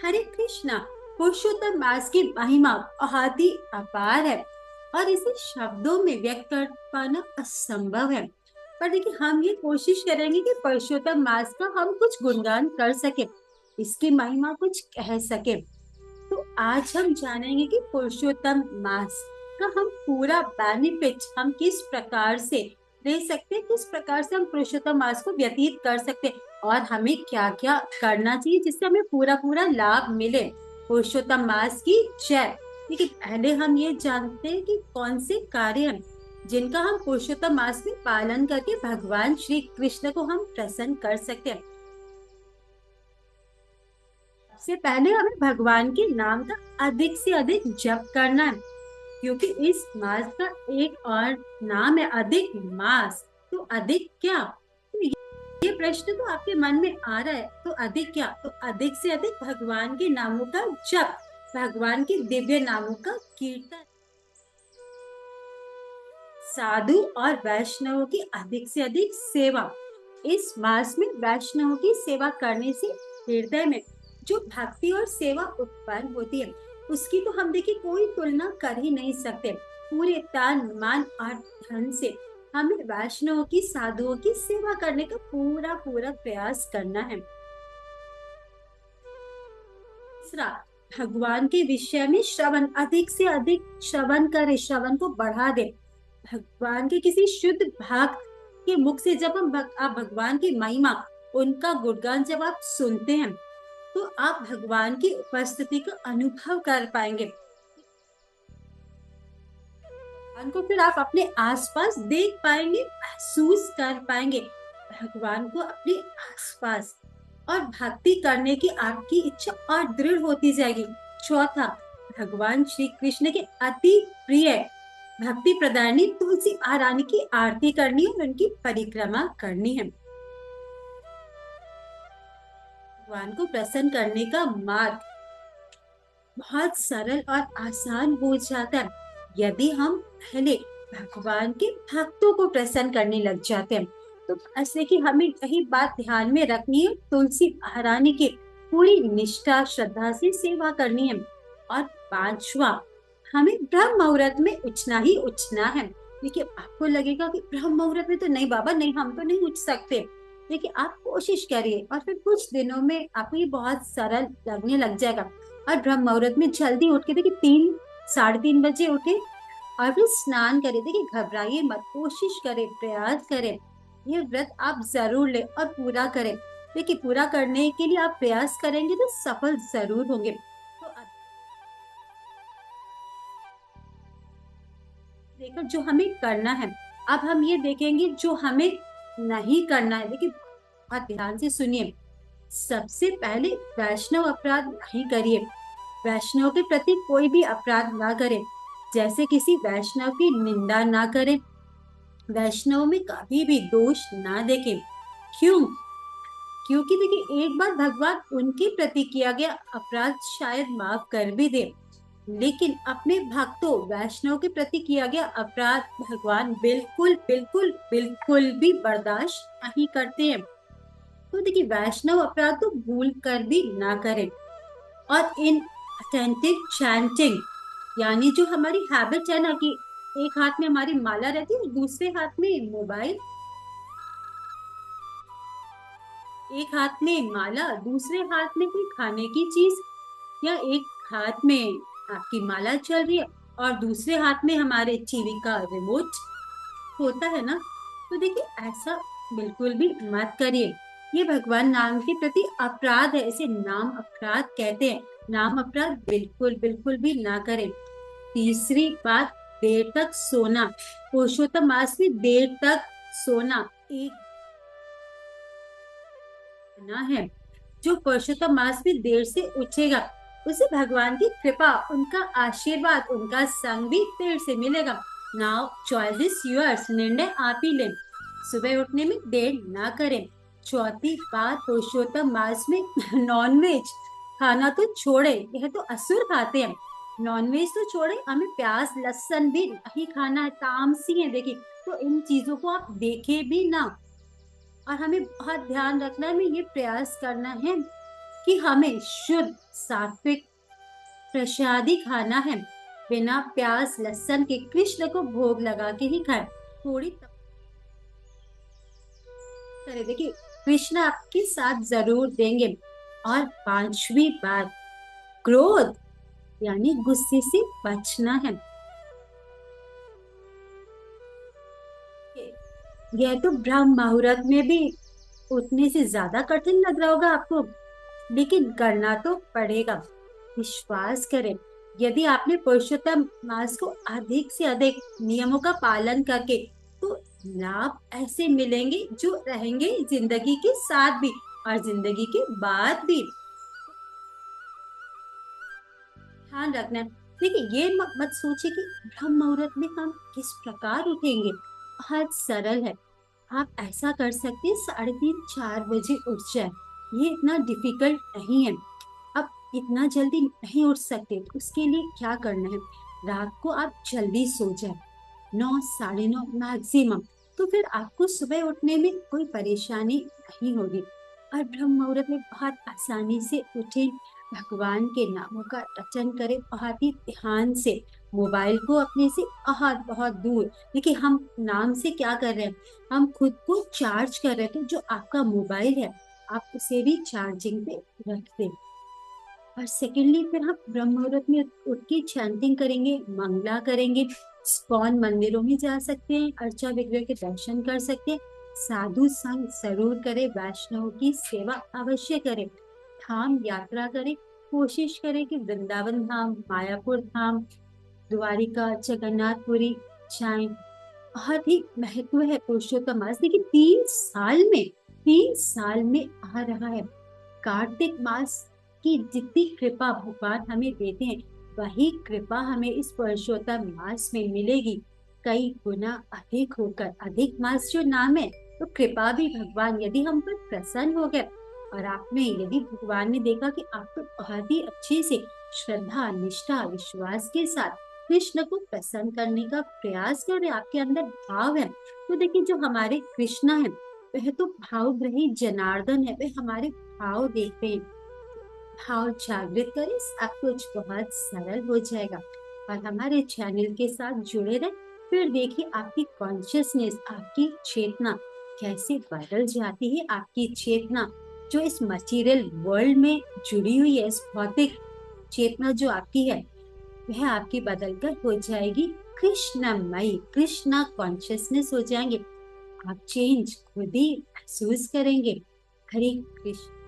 हरे कृष्णा। पुरुषोत्तम मास की महिमा बहुत ही अपार है और इसे शब्दों में व्यक्त कर पाना असंभव है। पर देखिए, हम ये कोशिश करेंगे कि पुरुषोत्तम मास का हम कुछ गुणगान कर सके, इसकी महिमा कुछ कह सके। तो आज हम जानेंगे कि पुरुषोत्तम मास का हम पूरा बेनिफिट हम किस प्रकार से ले सकते हैं, किस प्रकार से हम पुरुषोत्तम मास को व्यतीत कर सकते हैं और हमें क्या क्या करना चाहिए जिससे हमें पूरा पूरा लाभ मिले। पुरुषोत्तम मास की जय। लेकिन पहले हम ये जानते हैं कि कौन से कार्य हैं जिनका हम पुरुषोत्तम मास में पालन करके भगवान श्री कृष्ण को हम प्रसन्न कर सकते हैं। सबसे पहले हमें भगवान के नाम का अधिक से अधिक जप करना है, क्योंकि इस मास का एक और नाम है अधिक मास। तो अधिक क्या? तो ये प्रश्न तो आपके मन में आ रहा है, तो अधिक क्या? तो अधिक से अधिक भगवान के नामों का जप, भगवान के दिव्य नामों का कीर्तन, साधु और वैष्णवों की अधिक से अधिक सेवा। इस मास में वैष्णवों की सेवा करने से हृदय में जो भक्ति और सेवा उत्पन्न होती है, उसकी तो हम देखिए कोई तुलना कर ही नहीं सकते। पूरे तन मन और धन से हमें वैष्णवों की, साधुओं की सेवा करने का पूरा पूरा प्रयास करना है। तीसरा, भगवान के विषय में श्रवण, अधिक से अधिक श्रवण करे, श्रवण को बढ़ा दे। भगवान के किसी शुद्ध भक्त के मुख से जब आप भगवान की महिमा, उनका गुणगान जब आप सुनते हैं, तो आप भगवान की उपस्थिति का अनुभव कर पाएंगे। भगवान को फिर आप अपने आसपास देख पाएंगे, महसूस कर पाएंगे भगवान को अपने आसपास, और भक्ति करने की आपकी इच्छा और दृढ़ होती जाएगी। चौथा, भगवान श्री कृष्ण के अति प्रिय भक्ति प्रदायनी तुलसी महारानी की आरती करनी और उनकी परिक्रमा करनी है। भगवान को प्रसन्न करने का मार्ग बहुत सरल और आसान हो जाता है यदि हम पहले भगवान के भक्तों को प्रसन्न करने लग जाते हैं। तो ऐसे कि हमें कहीं बात ध्यान में रखनी है, तुलसी महारानी की पूरी निष्ठा श्रद्धा से सेवा करनी है। और पांचवा, हमें ब्रह्म मुहूर्त में उठना ही उठना है। देखिए, आपको लगेगा कि ब्रह्म मुहूर्त में तो नहीं बाबा, नहीं हम तो नहीं उठ सकते। देखिए, आप कोशिश करिए और फिर कुछ दिनों में आपको ये बहुत सरल लगने लग जाएगा। और ब्रह्म मुहूर्त में जल्दी उठ के देखिए 3, 3:30 बजे उठे और फिर स्नान करें। देखिए, घबराइए मत, कोशिश करें, प्रयास करें, ये व्रत आप जरूर ले और पूरा करें। देखिए, पूरा करने के लिए आप प्रयास करेंगे तो सफल जरूर होंगे। तो देखकर जो हमें करना है, अब हम ये देखेंगे जो हमें नहीं करना है। देखिए, बहुत ध्यान से सुनिए। सबसे पहले वैष्णव अपराध नहीं करिए, वैष्णव के प्रति कोई भी अपराध ना करें। जैसे किसी वैष्णव की निंदा ना करें, वैष्णव में कभी भी दोष ना देखें। क्यों? क्योंकि देखिए, एक बार भगवान उनके प्रति किया गया अपराध शायद माफ कर भी दे, लेकिन अपने भक्तों वैष्णव के प्रति किया गया अपराध भगवान बिल्कुल बिल्कुल बिल्कुल भी बर्दाश्त नहीं करते हैं। तो देखिए, वैष्णव अपराध तो भूल कर भी ना करें। और इन अटेंटिव चैंटिंग, यानी जो हमारी हैबिट है ना कि एक हाथ में हमारी माला रहती है और दूसरे हाथ में मोबाइल, एक हाथ में माला, दूसरे हाथ में कोई खाने की चीज, या एक हाथ में आपकी माला चल रही है और दूसरे हाथ में हमारे टीवी का रिमोट होता है ना। तो देखिए, ऐसा बिल्कुल भी मत करिए। ये भगवान नाम के प्रति अपराध है, इसे नाम अपराध कहते हैं। नाम अपराध बिल्कुल बिल्कुल भी ना करें। तीसरी बात, देर तक सोना। पुरुषोत्तम मास में देर तक सोना एक गुनाह है। जो पुरुषोत्तम मास में देर से उठेगा, उसे भगवान की कृपा, उनका आशीर्वाद, उनका संग भी देर से मिलेगा। नाउ चॉइस इज योर्स, निर्णय आप ही लें। सुबह उठने में देर ना करें। चौथी बात, पुरुषोत्तम मास में नॉनवेज खाना तो छोड़े, यह तो असुर खाते हैं। नॉनवेज तो छोड़े, हमें प्याज लहसुन भी नहीं खाना है, तामसी है देखिए। तो इन चीजों को आप देखे भी ना। और हमें बहुत ध्यान रखना है, हमें ये प्रयास करना है कि हमें शुद्ध सात्विक प्रसादी खाना है, बिना प्याज लहसुन के कृष्ण को भोग लगा के ही खाएं। थोड़ी करे देखिए, कृष्ण आपके साथ जरूर देंगे। और पांचवी बात, क्रोध यानी गुस्से से बचना है। यह तो ब्रह्म मुहूर्त में भी उठने से ज्यादा कठिन लग रहा होगा आपको, लेकिन करना तो पड़ेगा। विश्वास करें, यदि आपने पुरुषोत्तम मास को अधिक से अधिक नियमों का पालन करके, तो लाभ ऐसे मिलेंगे जो रहेंगे जिंदगी के साथ भी और जिंदगी के बाद भी। ध्यान रखना। देखिए, ये मत सोचिए कि ब्रह्म मुहूर्त में हम किस प्रकार उठेंगे। बहुत सरल है। आप ऐसा कर सकते हैं, 3:30-4 बजे उठ जाए। ये इतना डिफिकल्ट नहीं है। अब इतना जल्दी नहीं उठ सकते, तो उसके लिए क्या करना है, रात को आप जल्दी सो जाए, 9, 9:30 मैक्सिमम। तो फिर आपको सुबह उठने में कोई परेशानी नहीं होगी। और ब्रह्म मुहूर्त में बहुत आसानी से उठे, भगवान के नामों का रटन करें बहुत ही ध्यान से। मोबाइल को अपने से बहुत बहुत दूर। देखिए, हम नाम से क्या कर रहे हैं, हम खुद को चार्ज कर रहे थे। जो आपका मोबाइल है, आप उसे भी चार्जिंग पे रख दें। और सेकेंडली, फिर हम ब्रह्म मुहूर्त में उठ के चैंटिंग करेंगे, मंगला करेंगे। स्कॉन मंदिरों में जा सकते हैं, अर्चा विग्रह के दर्शन कर सकते हैं। साधु संग जरूर करें, वैष्णव की सेवा अवश्य करें, धाम यात्रा करें। कोशिश करें कि वृंदावन धाम, मायापुर धाम, द्वारिका, जगन्नाथपुरी जाएं। बहुत ही महत्व है पुरुषोत्तम मास। देखिए, 3 साल में आ रहा है। कार्तिक मास की जितनी कृपा भगवान हमें देते हैं, वही कृपा हमें इस पुरुषोत्तम मास में मिलेगी, कई गुना अधिक होकर। अधिक मास जो नाम है, तो कृपा भी भगवान यदि हम पर प्रसन्न हो गए, और आप में यदि भगवान ने देखा कि आप तो बहुत ही अच्छे से श्रद्धा निष्ठा विश्वास के साथ कृष्ण को प्रसन्न करने का प्रयास कर रहे हैं, आपके अंदर भाव है, तो देखिए, जो हमारे कृष्णा है, वह तो भावग्रही जनार्दन है। वह हमारे भाव देखते हैं। भाव जागृत करें, सब कुछ बहुत सरल हो जाएगा। और हमारे चैनल के साथ जुड़े रहे, फिर देखिए आपकी कॉन्शियसनेस, आपकी चेतना कैसे बदल जाती है। आपकी चेतना जो इस मटेरियल वर्ल्ड में जुड़ी हुई है, इस भौतिक चेतना जो आपकी है, वह आपकी बदलकर हो जाएगी कृष्णमयी, कृष्णा कॉन्शियसनेस हो जाएंगे। आप चेंज खुद ही महसूस करेंगे। हरे कृष्ण।